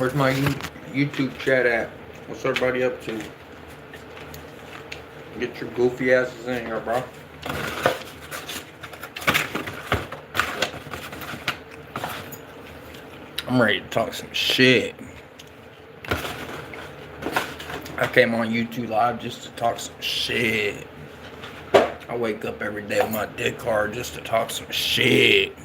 Where's my YouTube chat at? What's everybody up to? Get your goofy asses in here, bro. I'm ready to talk some shit. I came on YouTube Live just to talk some shit. I wake up every day with my dick hard just to talk some shit.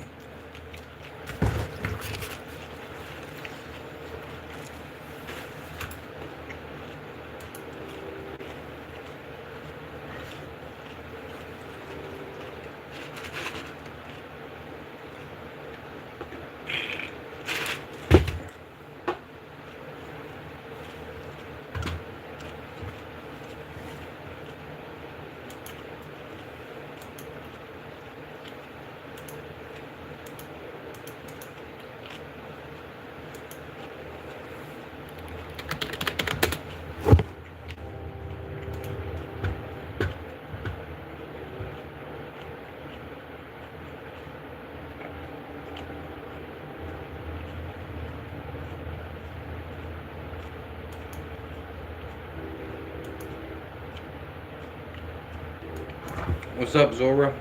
What's up, Zora?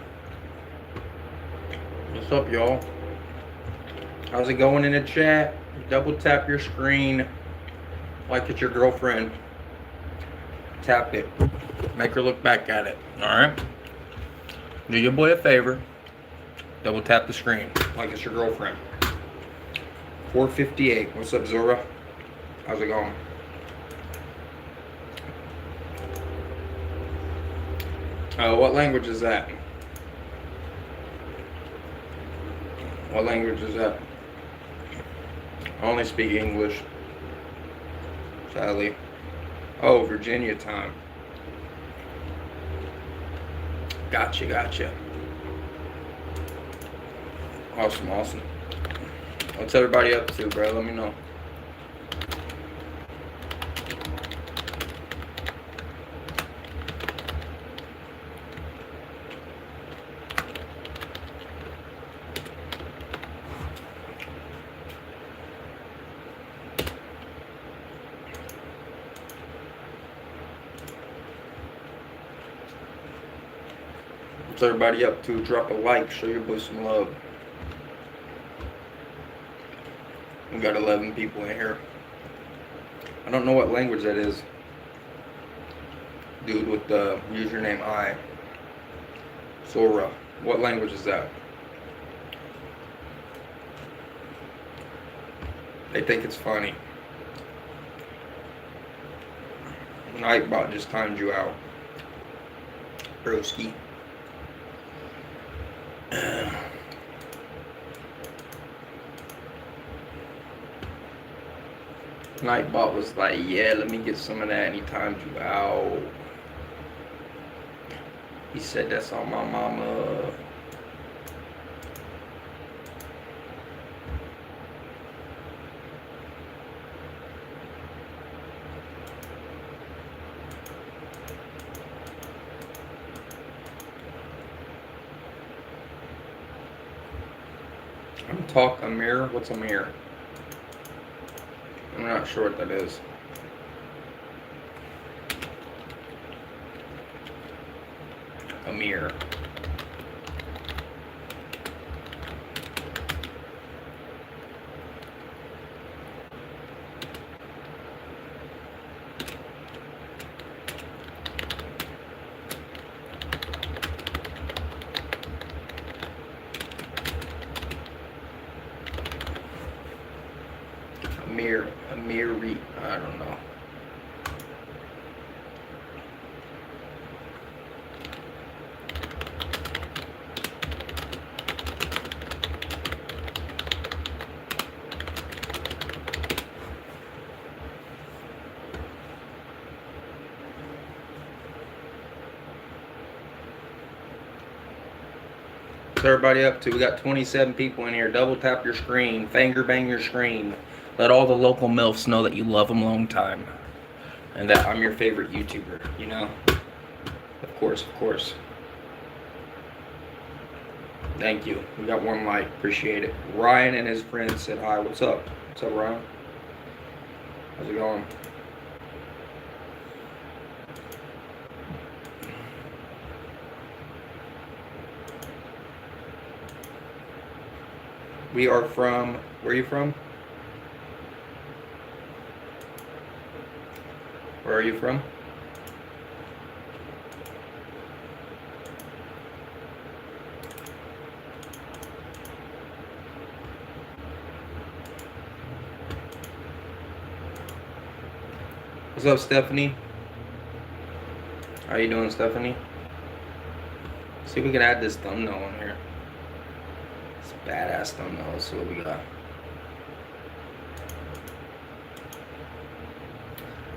What's up, y'all? How's it going in the chat? Double tap your screen like it's your girlfriend. Tap it. Make her look back at it. Alright? Do your boy a favor. Double tap the screen like it's your girlfriend. 458. What's up, Zora? How's it going? What language is that? What language is that? I only speak English. Sadly. Oh, Virginia time. Gotcha. Awesome. What's everybody up to, bro? Let me know. What's everybody up to? Drop a like, show your boy some love. We got 11 people in here. I don't know what language that is. Dude with the username I. Sora. What language is that? They think it's funny. Nightbot just timed you out. Broski. Nightbot was like, yeah, let me get some of that, and he timed you out. He said that's on my mama. Talk Amir. What's Amir? I'm not sure what that is. Amir. Amiri, I don't know. What's everybody up to? We got 27 people in here. Double tap your screen. Finger bang your screen. Let all the local MILFs know that you love them long time. And that I'm your favorite YouTuber, you know? Of course. Thank you. We got one like. Appreciate it. Ryan and his friends said hi. What's up? What's up, Ryan? How's it going? We are from, where are you from? Where are you from? What's up, Stephanie? How you doing, Stephanie? See if we can add this thumbnail on here. It's a badass thumbnail. Let's see what we got.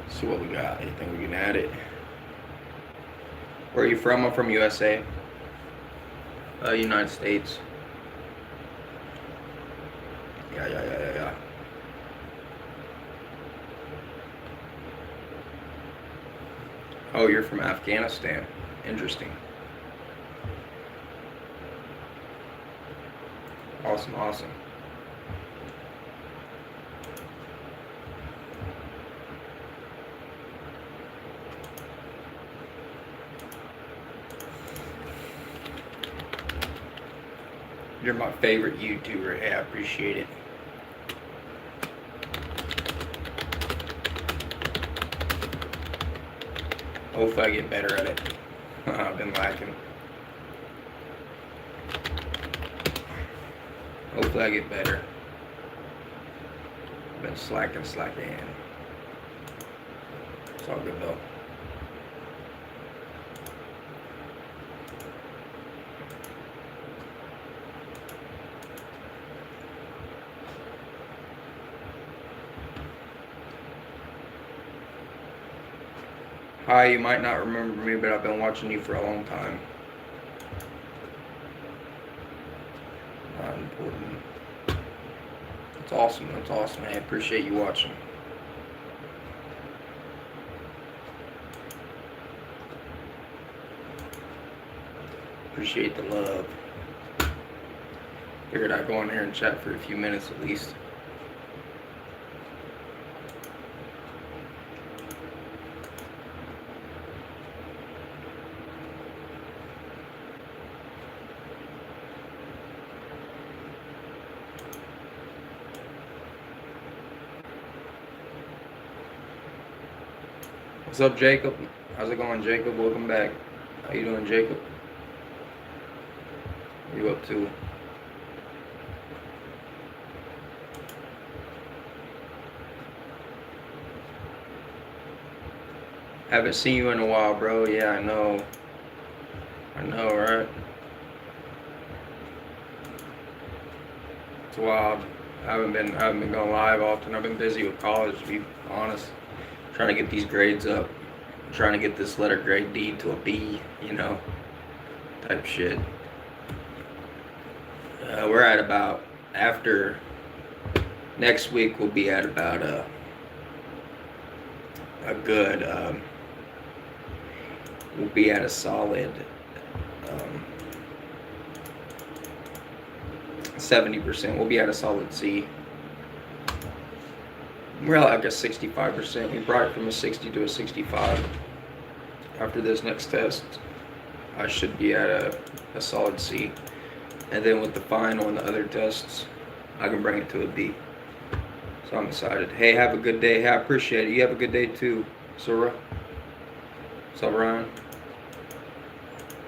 Let's see what we got. You think we can add it? Where are you from? I'm from USA. United States. Yeah. Oh, you're from Afghanistan. Interesting. Awesome. You're my favorite YouTuber. Hey, I appreciate it. Hopefully I get better at it. I've been lacking. Hopefully I get better. I've been slacking. It's all good though. Hi, you might not remember me, but I've been watching you for a long time. Not important. That's awesome. I appreciate you watching. Appreciate the love. Figured I'd go on here and chat for a few minutes at least. What's up, Jacob? How's it going, Jacob? Welcome back. How you doing, Jacob? What are you up to? Haven't seen you in a while, bro. Yeah, I know. Right? It's wild. I haven't been going live often. I've been busy with college, to be honest. Trying to get these grades up. Trying to get this letter grade D to a B, type shit. We're at about, after next week, we'll be at about a good, we'll be at a solid 70%. We'll be at a solid C. We're at like a 65%. We brought it from a 60 to a 65. After this next test, I should be at a solid C. And then with the final and the other tests, I can bring it to a B. So I'm excited. Hey, have a good day. Hey, I appreciate it. You have a good day too, Sarah. What's up, Ryan?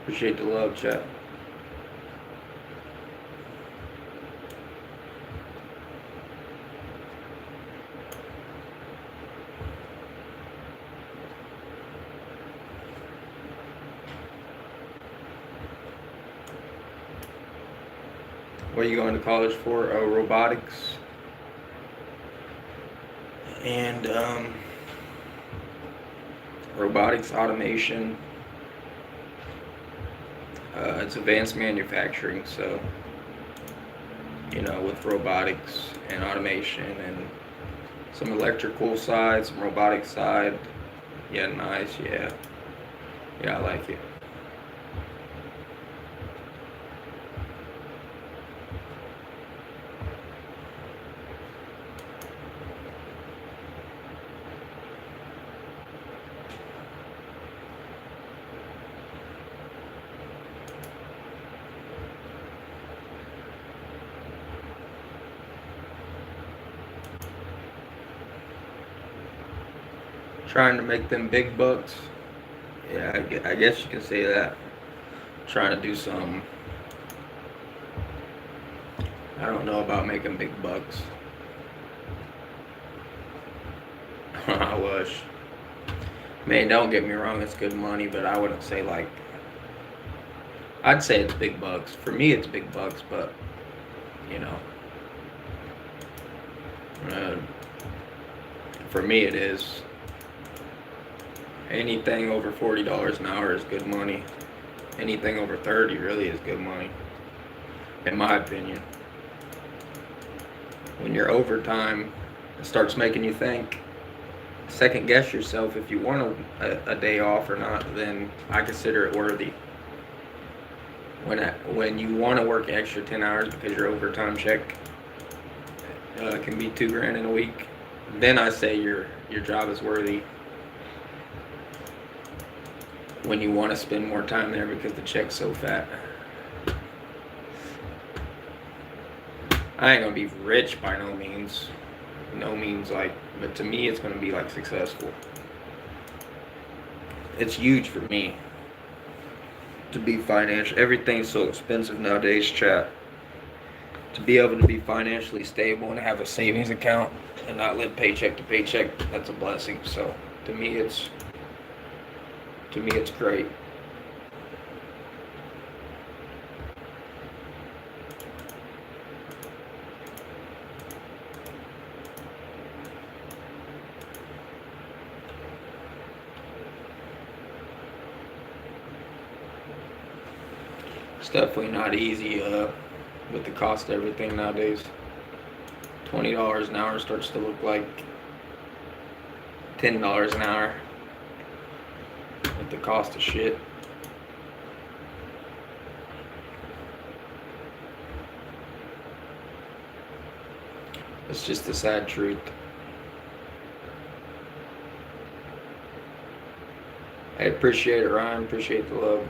Appreciate the love, chat. What are you going to college for? Oh, robotics. And robotics automation. It's advanced manufacturing, so with robotics and automation and some electrical side, some robotics side. Yeah, nice. Yeah, I like it. Trying to make them big bucks. Yeah, I guess you can say that. Trying to do some. I don't know about making big bucks. I wish. Man, don't get me wrong, it's good money, but I wouldn't say like. I'd say it's big bucks. For me, it's big bucks, but you know, uh, for me, it is. Anything over $40 an hour is good money. Anything over 30 really is good money, in my opinion. When your overtime starts making you think, second guess yourself if you want a day off or not, then I consider it worthy. When you want to work extra 10 hours because your overtime check can be $2,000 in a week, then I say your job is worthy. When you want to spend more time there because the check's so fat. I ain't gonna be rich by no means. No means like, but to me it's gonna be like successful. It's huge for me to be financial. Everything's so expensive nowadays, chat. To be able to be financially stable and have a savings account and not live paycheck to paycheck, that's a blessing. So to me it's great. It's definitely not easy with the cost of everything nowadays. $20 an hour starts to look like $10 an hour with the cost of shit. It's just the sad truth. I appreciate it, Ryan. Appreciate the love.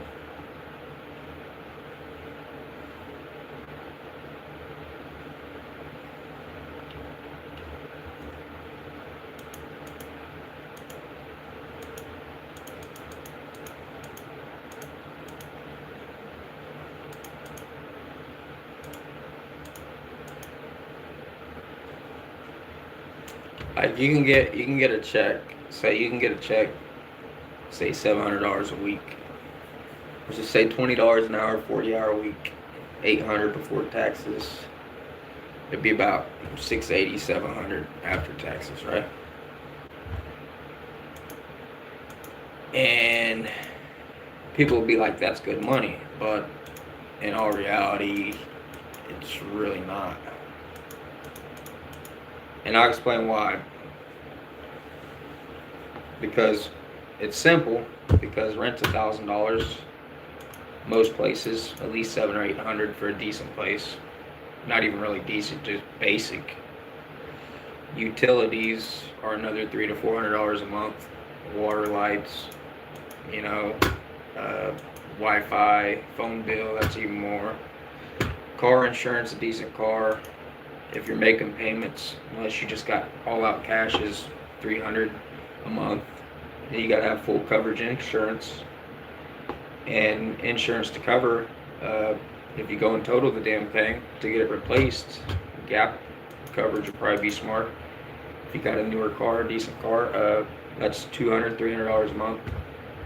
Like you can get a check. Say you can get a check, say $700 a week. Let's just say $20 an hour, 40-hour week, $800 before taxes. It'd be about $680, $700 after taxes, right? And people will be like, "That's good money," but in all reality, it's really not. And I'll explain why. Because it's simple. Because rent's $1,000. Most places, at least $700 or $800 for a decent place. Not even really decent, just basic. Utilities are another $300 to $400 a month. Water, lights, Wi-Fi, phone bill, that's even more. Car insurance, a decent car. If you're making payments, unless you just got all-out cash, is $300 a month. Then you gotta have full coverage insurance, and insurance to cover if you go and total the damn thing to get it replaced. Gap coverage would probably be smart. If you got a newer car, a decent car, that's $200, $300 a month.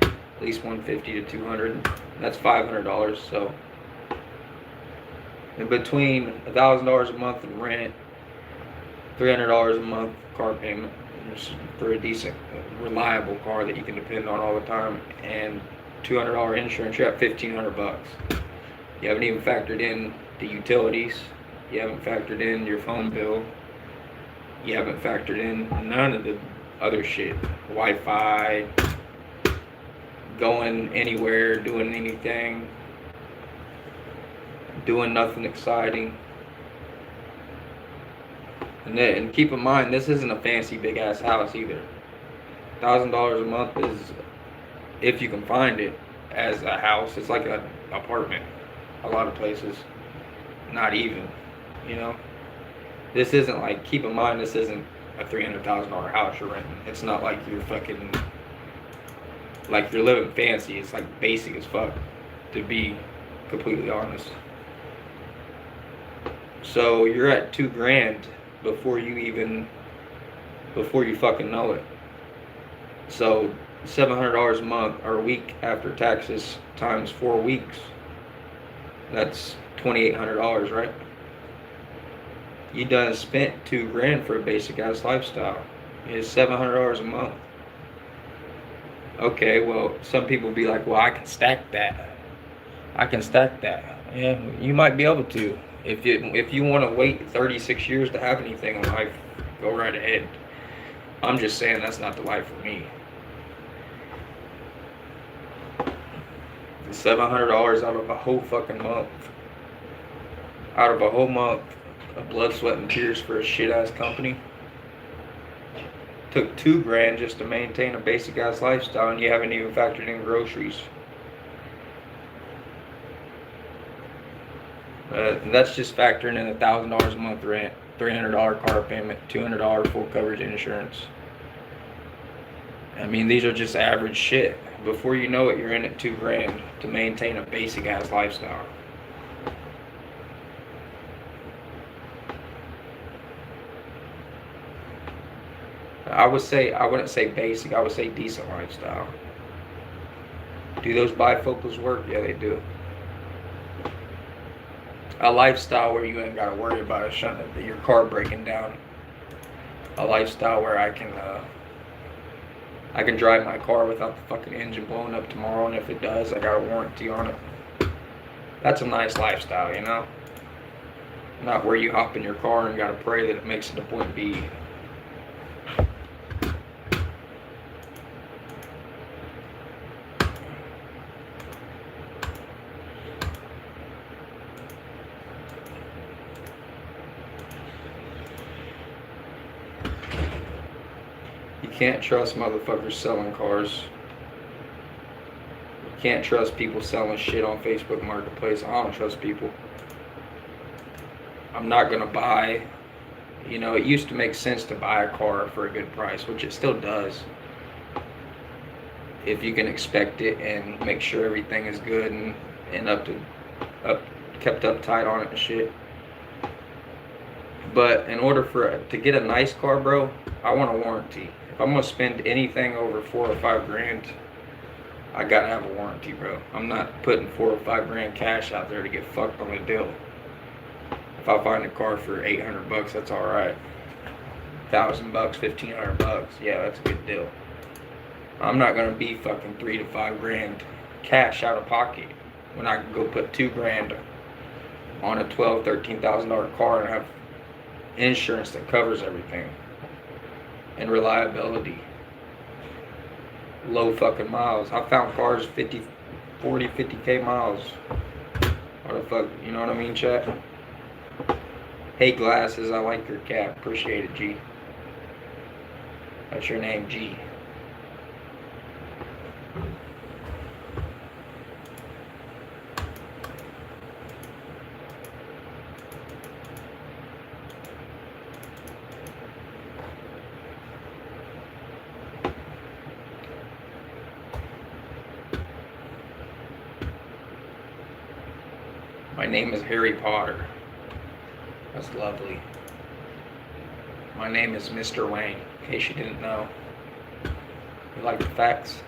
At least $150 to $200. That's $500. So in between $1,000 a month in rent, $300 a month car payment for a decent, reliable car that you can depend on all the time, and $200 insurance, you're at $1,500. You haven't even factored in the utilities. You haven't factored in your phone bill. You haven't factored in none of the other shit. Wi-Fi, going anywhere, doing anything, doing nothing exciting. And keep in mind, this isn't a fancy big ass house either. $1,000 a month is, if you can find it as a house, it's like an apartment. A lot of places, not even, This isn't like, keep in mind, this isn't a $300,000 house you're renting. It's not like you're fucking, like you're living fancy. It's like basic as fuck, to be completely honest. So you're at $2,000 before you fucking know it. So $700 a month or a week after taxes times 4 weeks, that's $2,800, right? You done spent $2,000 for a basic ass lifestyle. It's $700 a month. Okay, well, some people be like, well, I can stack that. Yeah, you might be able to. If you want to wait 36 years to have anything in life, go right ahead. I'm just saying that's not the life for me. $700 out of a whole fucking month. Out of a whole month of blood, sweat, and tears for a shit ass company. Took $2,000 just to maintain a basic ass lifestyle, and you haven't even factored in groceries. That's just factoring in $1,000 a month rent, $300 car payment, $200 full coverage insurance. I mean, these are just average shit. Before you know it, you're in at $2,000 to maintain a basic ass lifestyle. I wouldn't say basic, I would say decent lifestyle. Do those bifocals work? Yeah, they do. A lifestyle where you ain't gotta worry about your car breaking down. A lifestyle where I can drive my car without the fucking engine blowing up tomorrow, and if it does, I got a warranty on it. That's a nice lifestyle, you know? Not where you hop in your car and gotta pray that it makes it to point B. Can't trust motherfuckers selling cars. You can't trust people selling shit on Facebook Marketplace. I don't trust people. I'm not gonna buy. You know, it used to make sense to buy a car for a good price, which it still does, if you can expect it and make sure everything is good and kept up tight on it and shit. But in order to get a nice car, bro, I want a warranty. If I'm gonna spend anything over $4 or $5,000, I gotta have a warranty, bro. I'm not putting $4 or $5,000 cash out there to get fucked on a deal. If I find a car for $800, that's all right. $1,000, $1,500, yeah, that's a good deal. I'm not gonna be fucking $3 to $5,000 cash out of pocket when I can go put $2,000 on a $12,000, $13,000 car and have insurance that covers everything. And reliability. Low fucking miles. I found cars 50, 40, 50K miles. What the fuck, you know what I mean, chat? Hey Glasses, I like your cap. Appreciate it, G. That's your name, G. My name is Harry Potter. That's lovely. My name is Mr. Wayne, in case you didn't know. You like the facts?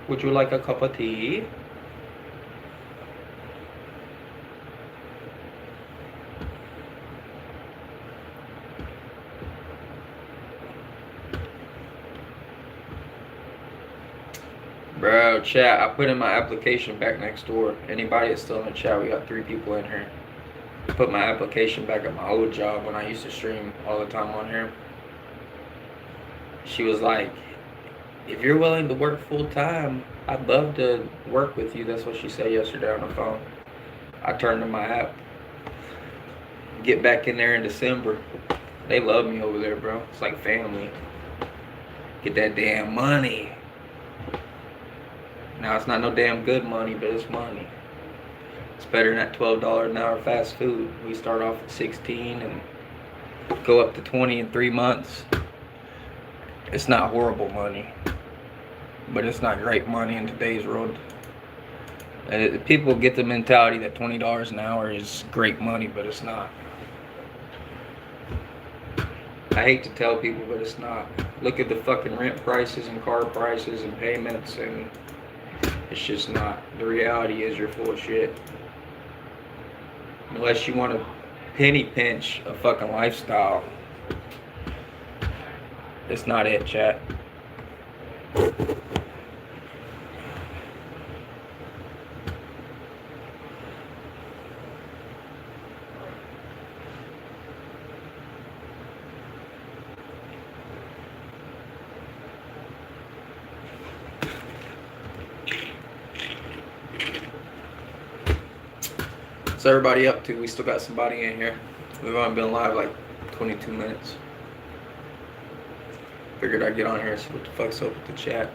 Would you like a cup of tea? Bro, chat, I put in my application back next door. Anybody that's still in the chat, we got 3 people in here. I put my application back at my old job when I used to stream all the time on here. She was like, if you're willing to work full time, I'd love to work with you. That's what she said yesterday on the phone. I turned to my app. Get back in there in December. They love me over there, bro. It's like family. Get that damn money. Now, it's not no damn good money, but it's money. It's better than that $12 an hour fast food. We start off at 16 and go up to 20 in 3 months. It's not horrible money, but it's not great money in today's world. People get the mentality that $20 an hour is great money, but it's not. I hate to tell people, but it's not. Look at the fucking rent prices and car prices and payments, and it's just not. The reality is you're full of shit. Unless you want to penny pinch a fucking lifestyle, it's not it, chat. What's everybody up to? We still got somebody in here. We've only been live like 22 minutes. Figured I'd get on here and see what the fuck's up with the chat.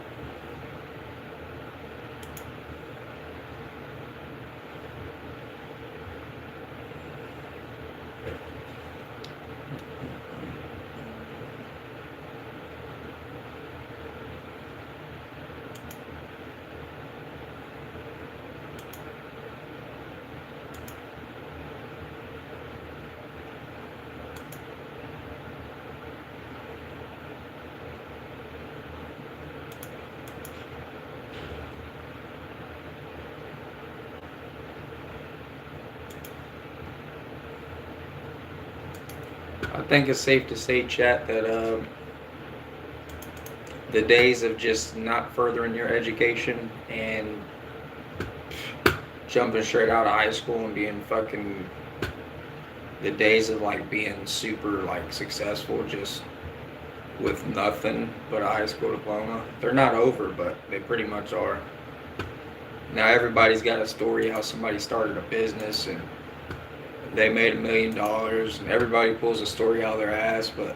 I think it's safe to say, chat, that the days of just not furthering your education and jumping straight out of high school and being fucking, the days of like being super like successful just with nothing but a high school diploma, they're not over, but they pretty much are. Now everybody's got a story how somebody started a business and they made $1 million, and everybody pulls a story out of their ass, but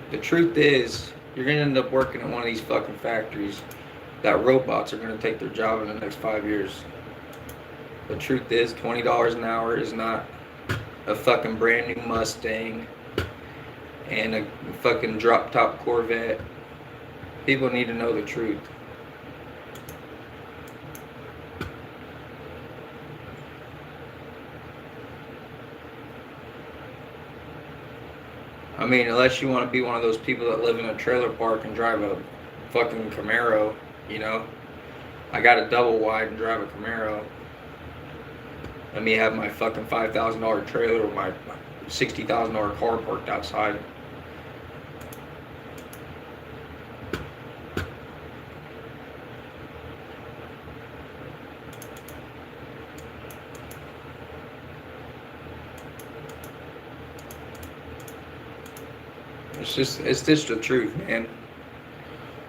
the truth is, you're gonna end up working in one of these fucking factories that robots are gonna take their job in the next 5 years. The truth is, $20 an hour is not a fucking brand new Mustang and a fucking drop top Corvette. People need to know the truth. I mean, unless you want to be one of those people that live in a trailer park and drive a fucking Camaro, you know. I got a double wide and drive a Camaro. Let me have my fucking $5,000 trailer with my $60,000 car parked outside. It's just the truth, man.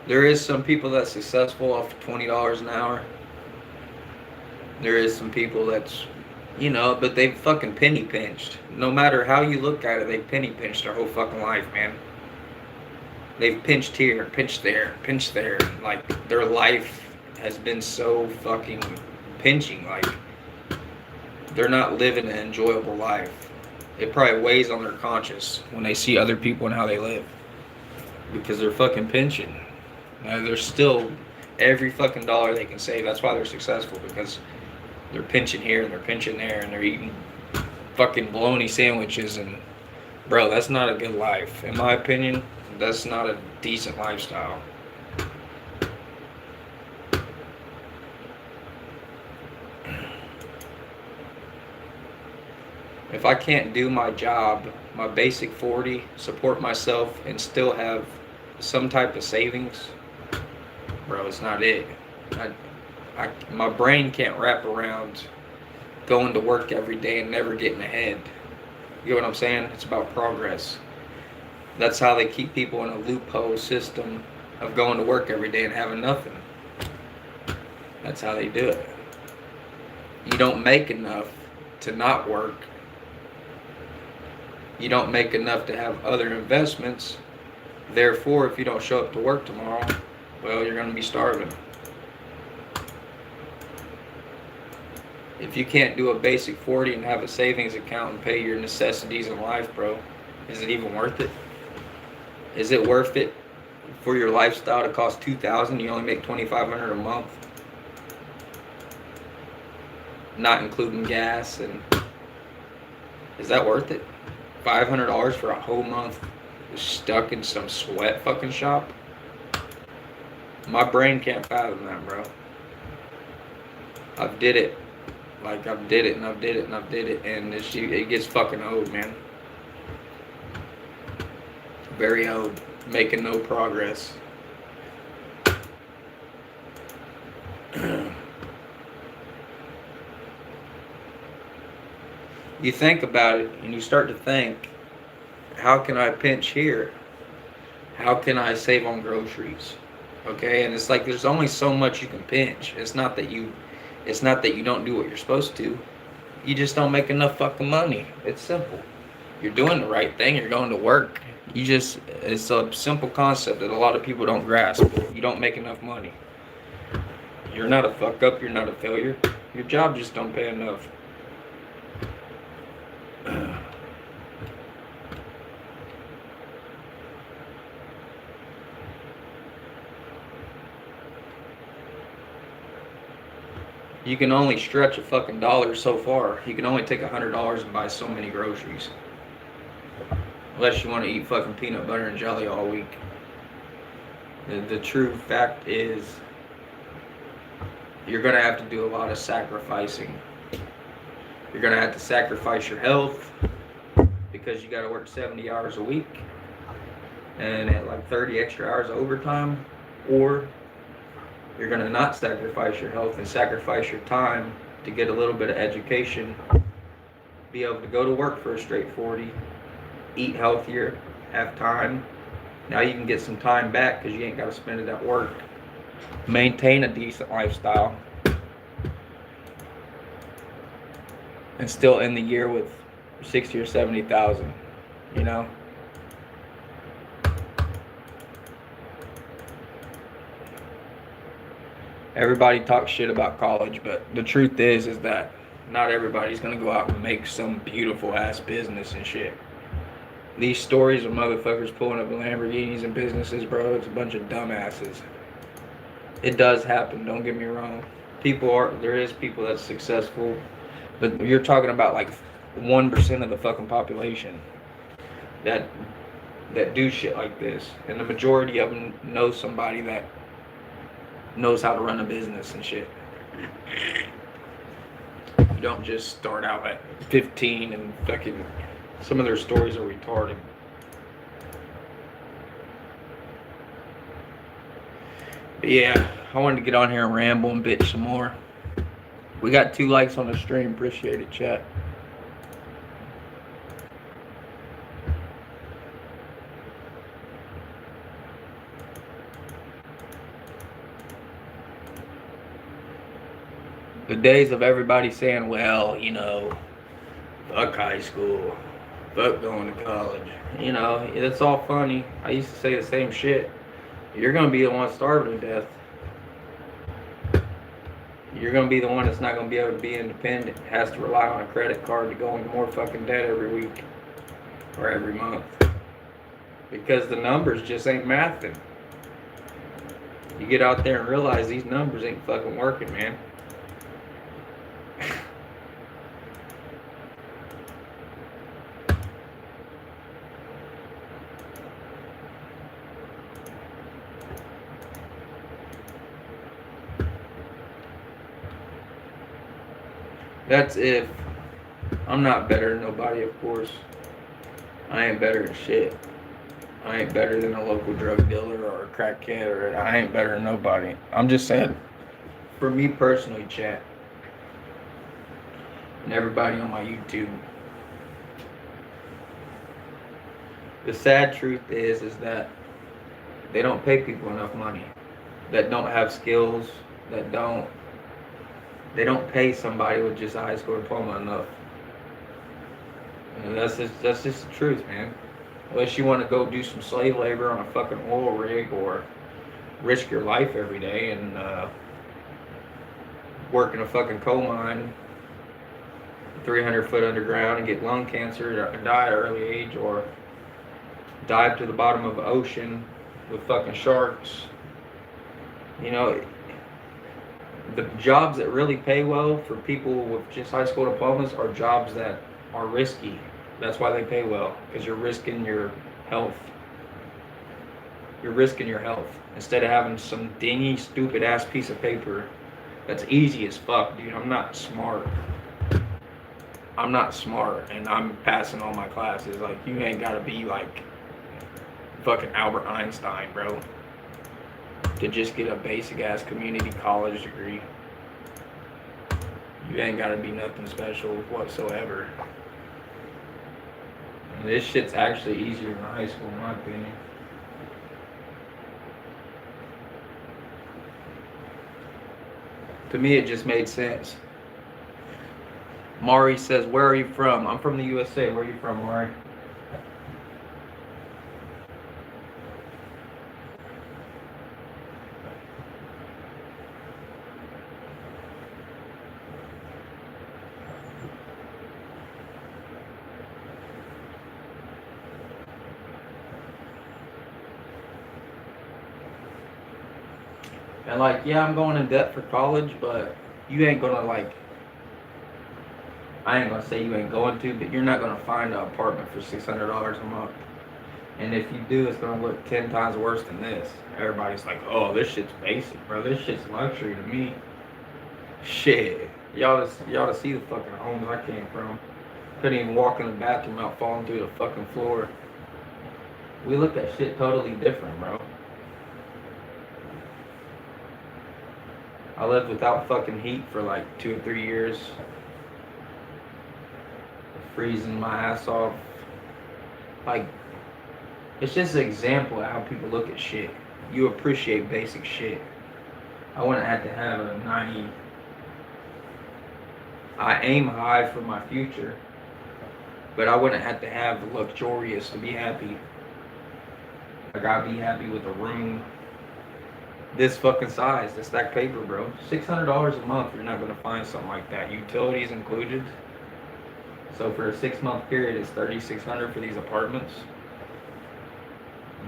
There is some people that's successful off of $20 an hour. There is some people that's, you know, but they've fucking penny pinched. No matter how you look at it, they've penny pinched their whole fucking life, man. They've pinched here, pinched there, pinched there. Like, their life has been so fucking pinching. Like, they're not living an enjoyable life. It probably weighs on their conscience when they see other people and how they live. Because they're fucking pinching. Now, they're still, every fucking dollar they can save, that's why they're successful. Because they're pinching here and they're pinching there and they're eating fucking bologna sandwiches. And, bro, that's not a good life. In my opinion, that's not a decent lifestyle. If I can't do my job, my basic 40, support myself, and still have some type of savings, bro, it's not it. My brain can't wrap around going to work every day and never getting ahead. You know what I'm saying? It's about progress. That's how they keep people in a loophole system of going to work every day and having nothing. That's how they do it. You don't make enough to not work. You don't make enough to have other investments. Therefore, if you don't show up to work tomorrow, well, you're going to be starving. If you can't do a basic 40 and have a savings account and pay your necessities in life, bro, is it even worth it? Is it worth it for your lifestyle to cost $2,000? You only make $2,500 a month, not including gas. And is that worth it? $500 for a whole month stuck in some sweat fucking shop? My brain can't fathom that, bro. I've did it. Like, I've did it and I've did it and I've did it, and it gets fucking old, man. Very old. Making no progress. You think about it and you start to think, how can I pinch here? How can I save on groceries? Okay, and it's like there's only so much you can pinch. It's not that you don't do what you're supposed to. You just don't make enough fucking money. It's simple. You're doing the right thing. You're going to work. It's a simple concept that a lot of people don't grasp. You don't make enough money. You're not a fuck up. You're not a failure. Your job just don't pay enough. You can only stretch a fucking dollar so far. You can only take $100 and buy so many groceries. Unless you want to eat fucking peanut butter and jelly all week. The true fact is, you're going to have to do a lot of sacrificing. You're going to have to sacrifice your health, because you got to work 70 hours a week and at like 30 extra hours of overtime. Or you're going to not sacrifice your health and sacrifice your time to get a little bit of education, be able to go to work for a straight 40, eat healthier, have time. Now you can get some time back because you ain't got to spend it at work. Maintain a decent lifestyle and still end the year with 60 or 70,000, you know? Everybody talks shit about college, but the truth is that not everybody's gonna go out and make some beautiful ass business and shit. These stories of motherfuckers pulling up in Lamborghinis and businesses, bro, it's a bunch of dumbasses. It does happen, don't get me wrong. There is people that's successful, but you're talking about like 1% of the fucking population that do shit like this. And the majority of them know somebody that knows how to run a business and shit. You don't just start out at 15 and fucking, some of their stories are retarded. But yeah, I wanted to get on here and ramble and bitch some more. We got 2 likes on the stream. Appreciate it, chat. The days of everybody saying, well, you know, fuck high school, fuck going to college. You know, it's all funny. I used to say the same shit. You're going to be the one starving to death. You're going to be the one that's not going to be able to be independent. Has to rely on a credit card to go into more fucking debt every week or every month. Because the numbers just ain't mathing. You get out there and realize these numbers ain't fucking working, man. That's if I'm not better than nobody, of course. I ain't better than shit. I ain't better than a local drug dealer or a crackhead, or I ain't better than nobody. I'm just saying, for me personally, chat, and everybody on my YouTube, the sad truth is that they don't pay people enough money that don't have skills, they don't pay somebody with just a high school diploma enough. And that's just the truth, man. Unless you want to go do some slave labor on a fucking oil rig or risk your life every day and work in a fucking coal mine 300 foot underground and get lung cancer or die at an early age, or dive to the bottom of the ocean with fucking sharks. You know, the jobs that really pay well for people with just high school diplomas are jobs that are risky. That's why they pay well, because you're risking your health. You're risking your health instead of having some dingy, stupid ass piece of paper that's easy as fuck, dude. I'm not smart. And I'm passing all my classes. Like, you ain't gotta be like fucking Albert Einstein, bro, to just get a basic ass community college degree. You ain't gotta be nothing special whatsoever. And this shit's actually easier than high school, in my opinion. To me, it just made sense. Mari says, where are you from? I'm from the USA. Where are you from, Mari? And like, yeah, I'm going in debt for college, but you ain't gonna like, I ain't gonna say you ain't going to, but you're not gonna find an apartment for $600 a month. And if you do, it's gonna look 10 times worse than this. Everybody's like, oh, this shit's basic, bro. This shit's luxury to me. Shit. Y'all to see the fucking homes I came from. Couldn't even walk in the bathroom without falling through the fucking floor. We look at shit totally different, bro. I lived without fucking heat for like 2 or 3 years. Freezing my ass off. Like, it's just an example of how people look at shit. You appreciate basic shit. I wouldn't have to have a 90. I aim high for my future, but I wouldn't have to have luxurious to be happy. Like, I'd be happy with a room this fucking size, this stack paper, bro. $600 a month, you're not gonna find something like that. Utilities included. So for a 6-month period, it's $3,600 for these apartments.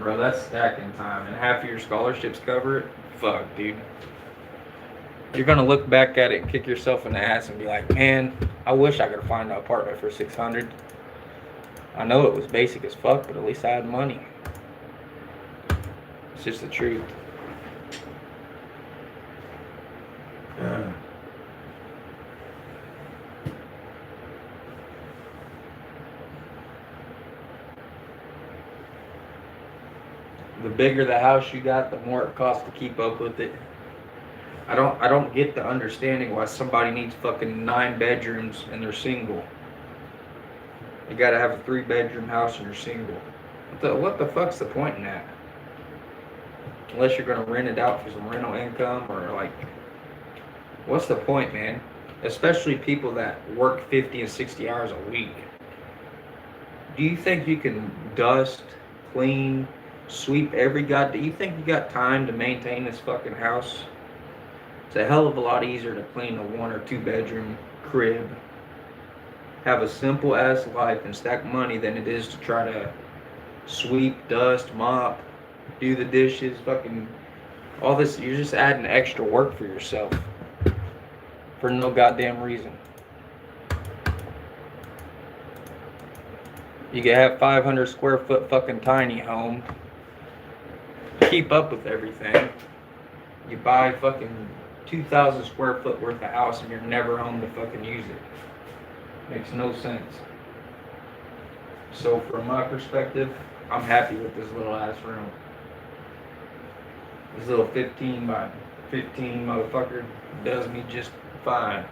Bro, that's stacking time, and half of your scholarships cover it. Fuck, dude. You're gonna look back at it and kick yourself in the ass and be like, man, I wish I could find an apartment for $600. I know it was basic as fuck, but at least I had money. It's just the truth. The bigger the house you got, the more it costs to keep up with it. I don't get the understanding why somebody needs fucking 9 bedrooms and they're single. You gotta have a 3-bedroom house and you're single. What the fuck's the point in that? Unless you're gonna rent it out for some rental income, or like, what's the point, man? Especially people that work 50 and 60 hours a week. Do you think you can dust, clean, sweep every do you think you got time to maintain this fucking house? It's a hell of a lot easier to clean a 1 or 2 bedroom crib, have a simple ass life, and stack money than it is to try to sweep, dust, mop, do the dishes, fucking all this. You're just adding extra work for yourself for no goddamn reason. You can have 500 square foot fucking tiny home, keep up with everything. You buy fucking 2,000 square foot worth of house and you're never home to fucking use it. Makes no sense. So from my perspective, I'm happy with this little ass room. This little 15 by 15 motherfucker does me just fine.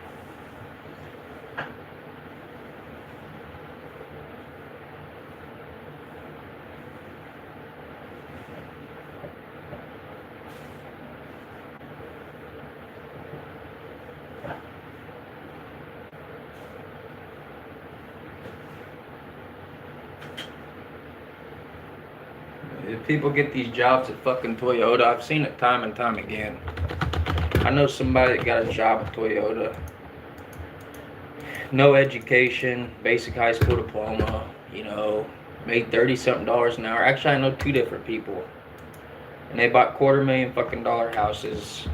If people get these jobs at fucking Toyota, I've seen it time and time again. I know somebody that got a job at Toyota. no education, basic high school diploma, you know, made 30 something dollars an hour. Actually, I know 2 different people, and they bought $250,000 fucking houses.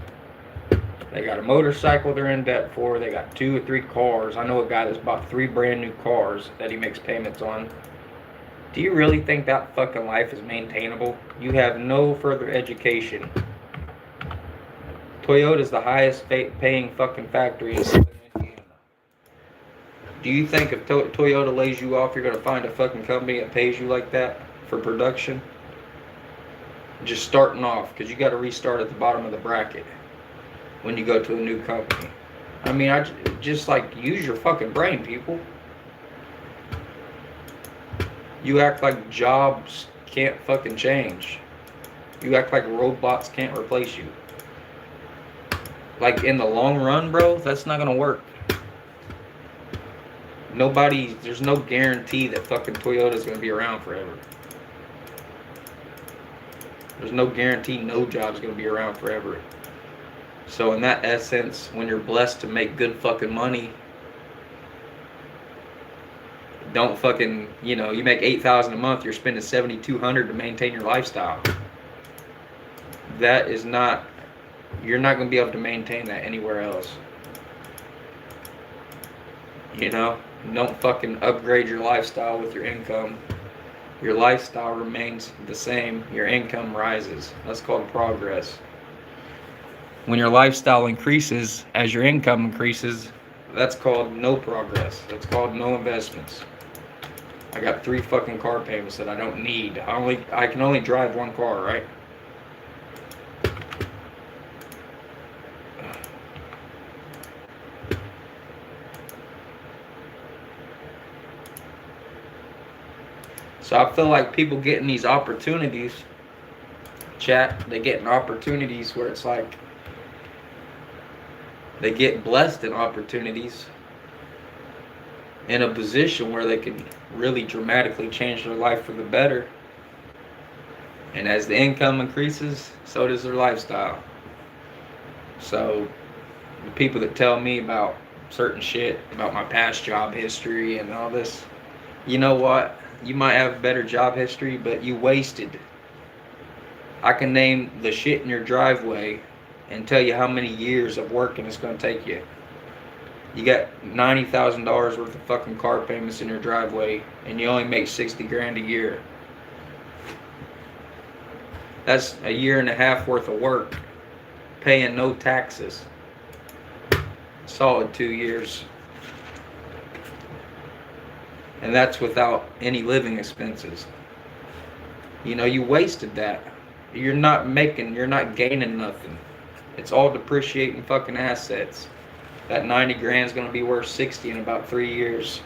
They got a motorcycle they're in debt for. They got 2 or 3 cars. I know a guy that's bought 3 brand new cars that he makes payments on. Do you really think that fucking life is maintainable? You have no further education. Toyota's the highest paying fucking factory in Southern Indiana. Do you think if Toyota lays you off, you're going to find a fucking company that pays you like that for production? Just starting off, because you got to restart at the bottom of the bracket when you go to a new company. I mean, I just like, use your fucking brain, people. You act like jobs can't fucking change. You act like robots can't replace you. Like, in the long run, bro, that's not gonna work. There's no guarantee that fucking Toyota's gonna be around forever. There's no guarantee no job's gonna be around forever. So in that essence, when you're blessed to make good fucking money, don't fucking, you know, you make $8,000 a month, you're spending $7,200 to maintain your lifestyle. That is not, you're not going to be able to maintain that anywhere else. You know, don't fucking upgrade your lifestyle with your income. Your lifestyle remains the same, your income rises. That's called progress. When your lifestyle increases as your income increases, that's called no progress. That's called no investments. I got 3 fucking car payments that I don't need. I can only drive 1 car, right? So I feel like people getting these opportunities, chat, they getting opportunities where it's like, they get blessed in opportunities in a position where they can really dramatically change their life for the better. And as the income increases, so does their lifestyle. So the people that tell me about certain shit, about my past job history and all this, you know what? You might have better job history, but you wasted. I can name the shit in your driveway and tell you how many years of working it's going to take you. You got $90,000 worth of fucking car payments in your driveway, and you only make $60,000 a year. That's a 1.5 years worth of work, paying no taxes. Solid 2 years. And that's without any living expenses. You know, you wasted that. You're not gaining nothing. It's all depreciating fucking assets. That $90,000 is going to be worth 60 in about 3 years,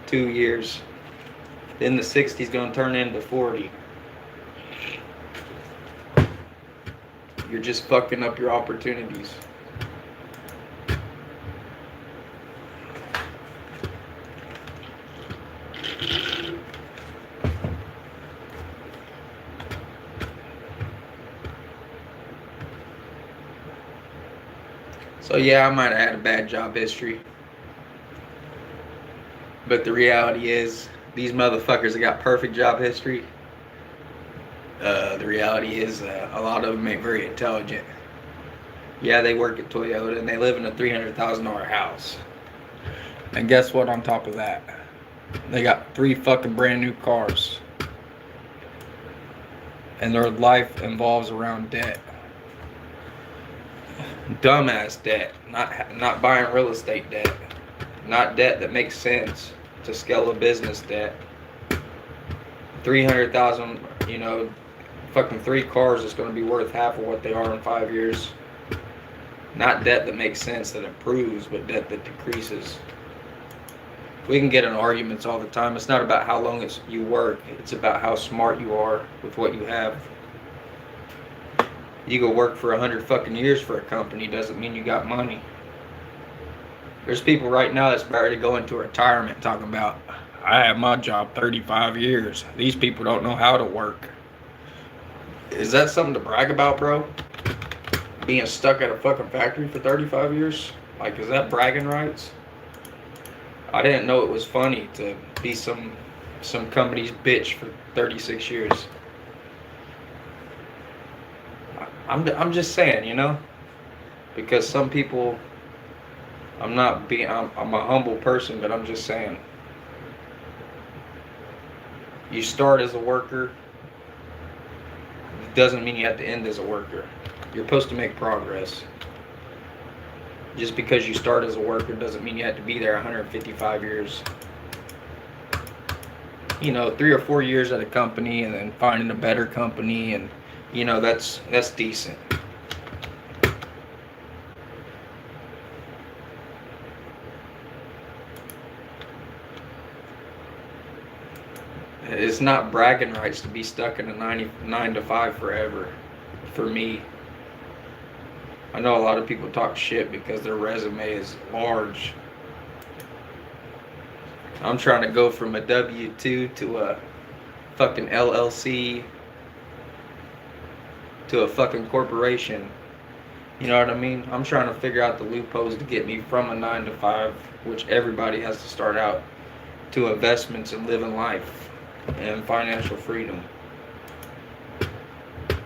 2 years. Then the 60 is going to turn into 40. You're just fucking up your opportunities. So yeah, I might have had a bad job history. But the reality is, these motherfuckers that got perfect job history, the reality is a lot of them ain't very intelligent. Yeah, they work at Toyota and they live in a $300,000 house. And guess what on top of that? They got 3 fucking brand new cars. And their life involves around debt. Dumbass debt, not buying real estate debt, not debt that makes sense to scale a business debt. 300,000, you know, fucking 3 cars is going to be worth half of what they are in 5 years. Not debt that makes sense, that improves, but debt that decreases. We can get in arguments all the time. It's not about how long you work, it's about how smart you are with what you have. You go work for 100 fucking years for a company doesn't mean you got money. There's people right now that's about to go into retirement talking about, I had my job 35 years. These people don't know how to work. Is that something to brag about, bro? Being stuck at a fucking factory for 35 years? Like, is that bragging rights? I didn't know it was funny to be some company's bitch for 36 years. I'm just saying, you know, because some people, I'm a humble person, but I'm just saying, you start as a worker, doesn't mean you have to end as a worker. You're supposed to make progress. Just because you start as a worker doesn't mean you have to be there 155 years. You know, 3 or 4 years at a company and then finding a better company, and you know, that's decent. It's not bragging rights to be stuck in a 9 to 5 forever. For me, I know a lot of people talk shit because their resume is large. I'm trying to go from a W-2 to a fucking LLC to a fucking corporation. You know what I mean? I'm trying to figure out the loopholes to get me from a 9 to 5, which everybody has to start out, to investments and living life and financial freedom.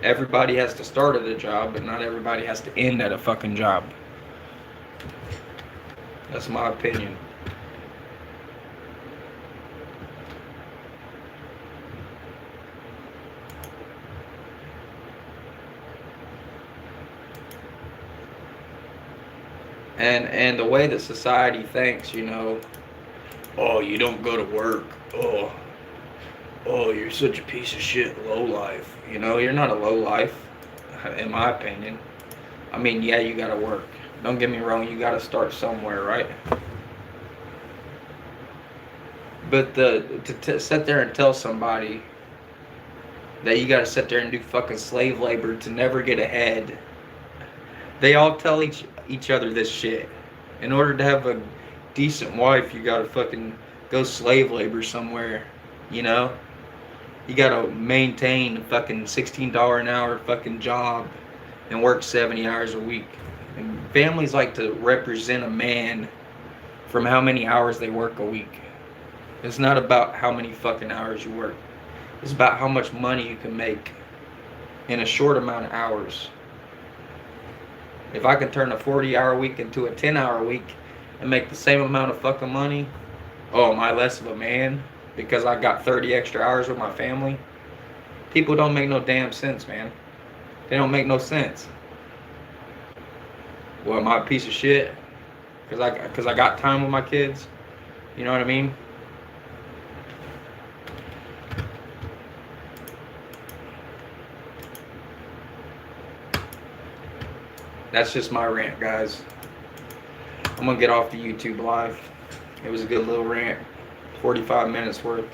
Everybody has to start at a job, but not everybody has to end at a fucking job. That's my opinion. And the way that society thinks, you know, oh, you don't go to work. Oh, you're such a piece of shit, low life. You know, you're not a low life, in my opinion. I mean, yeah, you gotta work. Don't get me wrong, you gotta start somewhere, right? But to sit there and tell somebody that you gotta sit there and do fucking slave labor to never get ahead. They all tell each other this shit. In order to have a decent wife, you gotta fucking go slave labor somewhere, you know? You gotta maintain a fucking $16 an hour fucking job and work 70 hours a week. And families like to represent a man from how many hours they work a week. It's not about how many fucking hours you work. It's about how much money you can make in a short amount of hours. If I can turn a 40-hour week into a 10-hour week and make the same amount of fucking money, oh, am I less of a man because I got 30 extra hours with my family? People don't make no damn sense, man. They don't make no sense. Well, am I a piece of shit because I got time with my kids? You know what I mean? That's just my rant, guys. I'm gonna get off the YouTube live. It was a good little rant, 45 minutes worth.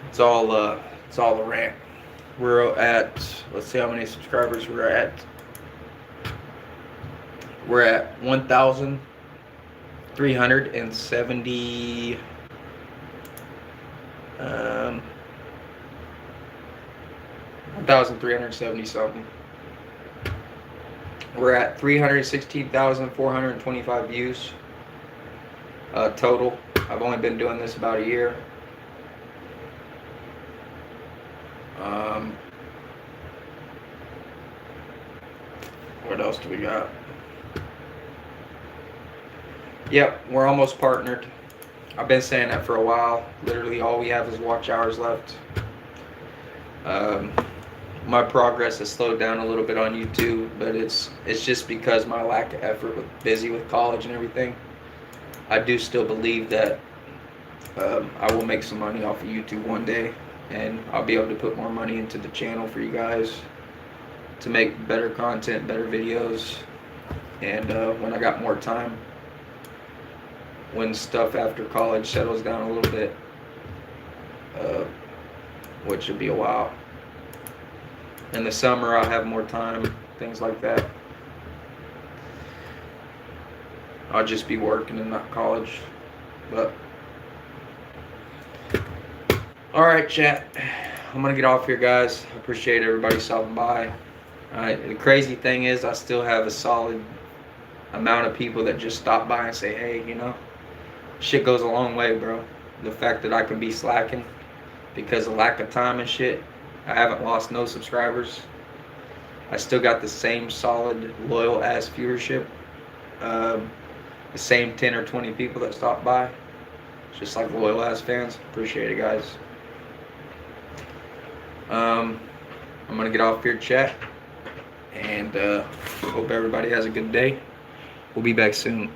It's all a rant. We're at, let's see how many subscribers we're at. We're at 1,370. 1,370 something. We're at 316,425 views total. I've only been doing this about a year. What else do we got? Yep, we're almost partnered. I've been saying that for a while. Literally all we have is watch hours left. My progress has slowed down a little bit on YouTube, but it's just because my lack of effort, with busy with college and everything. I do still believe that I will make some money off of YouTube one day, and I'll be able to put more money into the channel for you guys to make better content, better videos, and when I got more time, when stuff after college settles down a little bit, which should be a while. In the summer, I'll have more time, things like that. I'll just be working and not college. But alright, chat. I'm gonna get off here, guys. I appreciate everybody stopping by. The crazy thing is I still have a solid amount of people that just stop by and say, hey, you know, shit goes a long way, bro. The fact that I can be slacking because of lack of time and shit, I haven't lost no subscribers. I still got the same solid, loyal ass viewership. The same 10 or 20 people that stop by. Just like loyal ass fans. Appreciate it, guys. I'm gonna get off here, chat, and hope everybody has a good day. We'll be back soon.